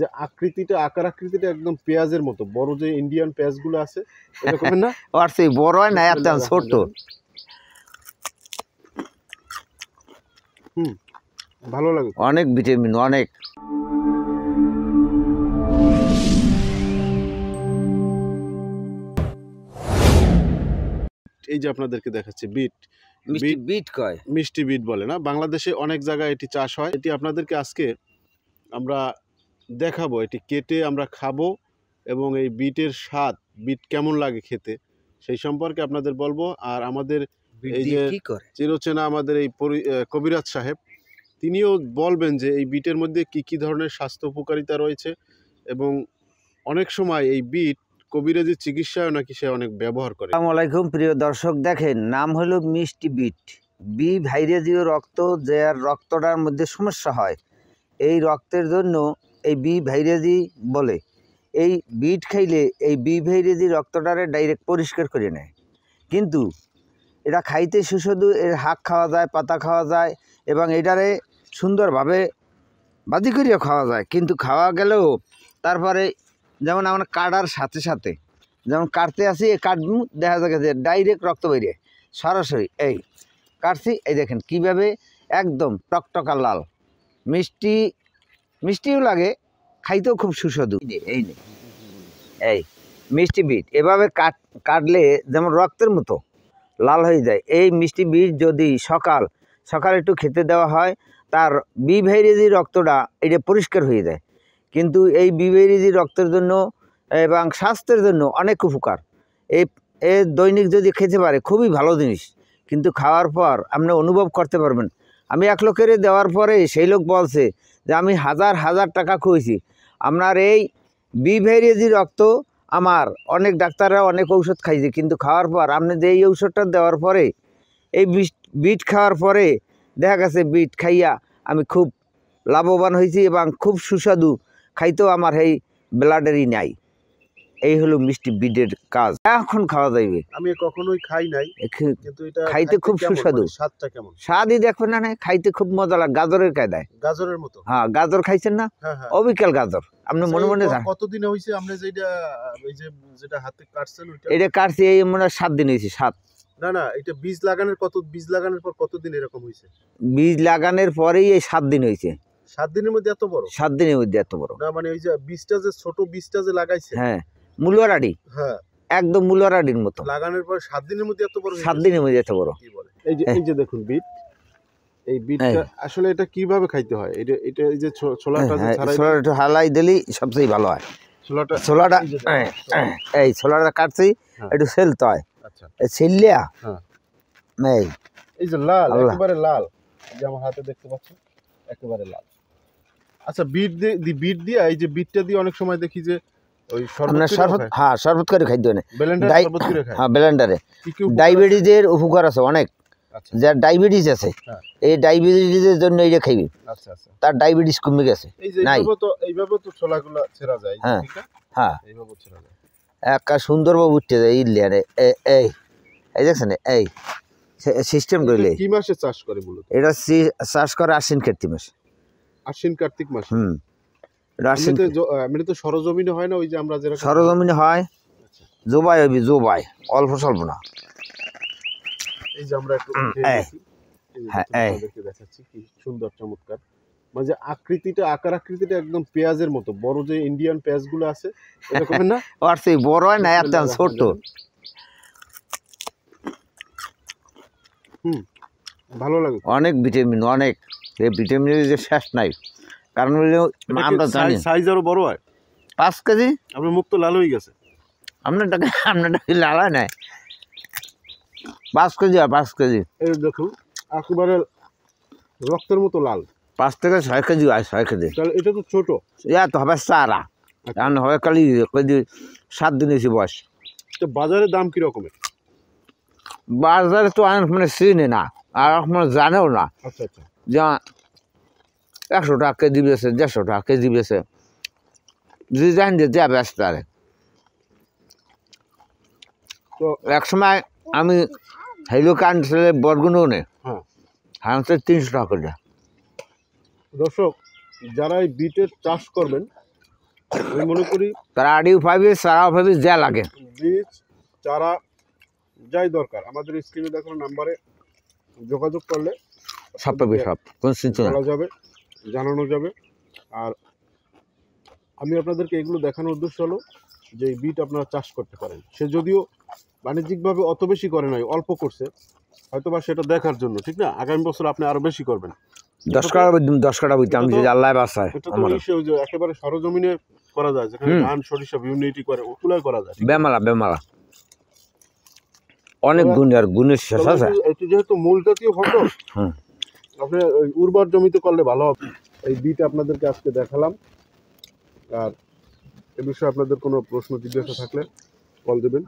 যে আকৃতিটা আকার আকৃতিটা একদম পেঁয়াজের মতো, বড় যে ইন্ডিয়ান পেঁয়াজগুলো আছে এরকমের না? আর সেই বড় হয় না, একদম ছোট। ভালো লাগে, অনেক ভিটামিন, অনেক। এই যে আপনাদেরকে দেখাচ্ছি বিট, বিট কয়, মিষ্টি বিট বলে না, বাংলাদেশে অনেক জায়গায় এটি চাষ হয়। এটি আপনাদেরকে আজকে আমরা দেখাবো, এটি কেটে আমরা খাবো এবং এই বিটের স্বাদ, বিট কেমন লাগে খেতে সেই সম্পর্কে আপনাদের বলবো। আর আমাদের এই যে চিরচেনা আমাদের এই কবিরাজ সাহেব, তিনিও বলবেন যে এই বিটের মধ্যে কি কি ধরনের স্বাস্থ্য উপকারিতা রয়েছে এবং অনেক সময় এই বিট কবিরাজি চিকিৎসায় নাকি সে অনেক ব্যবহার করে। আসসালামু আলাইকুম প্রিয় দর্শক, দেখেন নাম হলো মিষ্টি বিট। বি ভাইরাসীয় রক্ত, যার রক্তটার মধ্যে সমস্যা হয়, এই রক্তের জন্য এই বি ভাইরাসি বলে। এই বিট খাইলে এই বি ভাইরাসি রক্তটারে ডাইরেক্ট পরিষ্কার করে নেয়। কিন্তু এটা খাইতে সুস্বাদু, এর শাক খাওয়া যায়, পাতা খাওয়া যায় এবং এটারে সুন্দরভাবে বাজি করিয়া খাওয়া যায়। কিন্তু খাওয়া গেলেও তারপরে যেমন আমরা কাটার সাথে সাথে যেমন কাটতে আসি, কাটবো দেখা যায় যে ডাইরেক্ট রক্ত বেরিয়ে সরাসরি এই কাটছি, এই দেখেন কীভাবে একদম টকটকা লাল, মিষ্টিও লাগে, খাইতেও খুব সুস্বাদু। এই নে এই মিষ্টি বিট এভাবে কাটলে যেমন রক্তের মতো লাল হয়ে যায়। এই মিষ্টি বিট যদি সকাল একটু খেতে দেওয়া হয়, তার বি ভাইরাসি রক্তটা এটা পরিষ্কার হয়ে যায়। কিন্তু এই বি ভাইরাসি রক্তের জন্য এবং স্বাস্থ্যের জন্য অনেক উপকার। এই দৈনিক যদি খেতে পারে খুবই ভালো জিনিস, কিন্তু খাওয়ার পর আপনি অনুভব করতে পারবেন। আমি এক লোকের দেওয়ার পরে সেই লোক বলছে যে আমি হাজার টাকা খুঁজেছি, আপনার এই বি ভাইরাসি রক্ত, আমার অনেক ডাক্তাররা অনেক ঔষধ খাইছে, কিন্তু খাওয়ার পর আপনি যে এই ঔষধটা দেওয়ার পরে এই বিট খাওয়ার পরে দেখা গেছে বিট খাইয়া আমি খুব লাভবান হয়েছি এবং খুব সুস্বাদু, খাইতেও আমার এই ব্লাডেরই নাই। এই হলো মিষ্টি বিটের কাজ, এখন খাওয়া যাইবে। আমি কখনোই খাই নাই, কিন্তু এটা খাইতে খুব সুস্বাদু। স্বাদটা কেমন? স্বাদই দেখবেন না, খাইতে খুব মজা লাগে, গাজরের কায়দায়, গাজরের মতো। হ্যাঁ, গাজর খাইছেন না? অবিকাল গাজর। আপনি মনে কতদিনে হইছে আমরা যেটা হাতে কাটছেন ওইটা? এটা কাটছি এই মনে 7 দিন হয়েছে। 7 না এটা বীজ লাগানোর পর কতদিন এরকম হয়েছে? বীজ লাগানোর পরেই এই 7 দিন হয়েছে। 7 দিনের মধ্যে এত বড়? 7 দিনের মধ্যে এত বড় না, মানে ওই যে বীজটা, যে ছোট বীজটা যে লাগাইছে, হ্যাঁ, মুলারাডি, হ্যাঁ একদম মুলারাডির মতো। লাগানোর পর 7 দিনের মধ্যে এত বড়? 7 দিনের মধ্যে এত বড়। কি বলে? এই যে দেখুন বিট, এই বিটটা আসলে এটা কিভাবে খাইতে হয়? এটা এই যে ছোলাটা যে ছোলাটা হালাই দিলেই সবচেয়ে ভালো হয়। ছোলাটা এই ছোলাটা কাটছি, একটু সেলতে হয়। আচ্ছা, সেলিয়া, এই যে লাল, একেবারে লাল, যে আমার হাতে দেখতে পাচ্ছেন একেবারে লাল। আচ্ছা, বিট দিয়ে এই যে বিটটা দিয়ে অনেক সময় দেখি যে ওই শরবত, হ্যাঁ শরবত করে খাইতে হয়, ব্লেন্ডারে। হ্যাঁ, ডায়াবেটিসের উপকার আছে অনেক। যার ডায়াবেটিস আছে, এই ডায়াবেটিসের জন্য এইটা খাইবে। আচ্ছা, তার ডায়াবেটিস কমে গেছে। এইভাবে তো ছোলাগুলো ছেঁড়া যায়। হ্যাঁ, এইভাবে ছেঁড়া যায়, একটা সুন্দরভাবে উঠতে যায়। এই দেখছেন, এই সিস্টেম করলে। কি মাসে চাষ করে মূলত? এটা চাষ করে আশ্বিন কার্তিক মাসে। আশ্বিন কার্তিক মাসে? এমনি তো সরজমিনে হয় না, ওই যে আমরা যেরকম সরজমিনে হয়, জোবাই অল্প স্বল্প না। এই যে আমরা একটু দেখাচ্ছি কি সুন্দর চমৎকার, মানে যে আকার আকৃতিটা একদম পেঁয়াজের মতো, বড় যে ইন্ডিয়ান পেঁয়াজগুলো আছে এরকমের না? আর সেই বড় হয় না, একদম ছোট। ভালো লাগে, অনেক ভিটামিন, অনেক। এই ভিটামিনের যে শেষ নাই, কারণ আমরা জানি সাইজ আরো বড় হয়। 5 কেজি। আপনার মুখ তো লাল হয়ে গেছে। আপনারটাকে লাল হয় না, 5 কেজি আর 5 কেজি। এই দেখুন একেবারে রক্তের মতো লাল। 5 থেকে 6 কেজি হয়, 6 কেজি। তাহলে এটা তো ছোট। তো হবে চারা, এখন হবে কালি কেজি 7 দিন হয়েছে বয়স। তো বাজারের দাম কিরকমের? বাজারে তো মানে চিনে না, আর মানে জানেও না। আচ্ছা, যা 100 টাকা কেজি বেছে, 150 টাকা কেজি বেছে, যদি জানেন যে যা ব্যস্ত আরে। তো এক সময় আমি হেলো কানলে বরগুনে হাঁসের 300 টাকা করে। দর্শক, যারা এই বিটের চাষ করবেন আমি মনে করি তারা আড়িও পাইবে চারাও পাইবে যা লাগে বীজ চারা যাই দরকার আমাদের স্ক্রিনে দেখানো নাম্বারে যোগাযোগ করলে সব পাবে সব কোন চিন্তা না। বলা যাবে, জানানো যাবে। আর আমি আপনাদেরকে এগুলো দেখানোর উদ্দেশ্য হলো যে এই বিট আপনারা চাষ করতে পারেন। সে যদিও বাণিজ্যিকভাবে অত বেশি করে নাই, অল্প করছে, হয়তো বা সেটা দেখার জন্য, ঠিক না? আগামী বছর আপনি আরো বেশি করবেন। 10 কাটা বইতাম 10 কাটা বইতাম আমি যদি আল্লাহ বাঁচায় এটা তো আমার ওই যে একেবারে সরজমিনে করা যায়, যেখানে ধান সরিষা ইউনিটি করে ওগুলাই করা যায়। বেমালা বেমালা অনেক গুণ আর গুণের শেষ আছে। এটি যেহেতু মূল জাতীয় ফসল, হুম। আপনি ওই উর্বর জমিতে করলে ভালো হবে। এই বিট আপনাদেরকে আজকে দেখালাম। আর এ বিষয়ে আপনাদের কোনো প্রশ্ন জিজ্ঞাসা থাকলে কল দেবেন।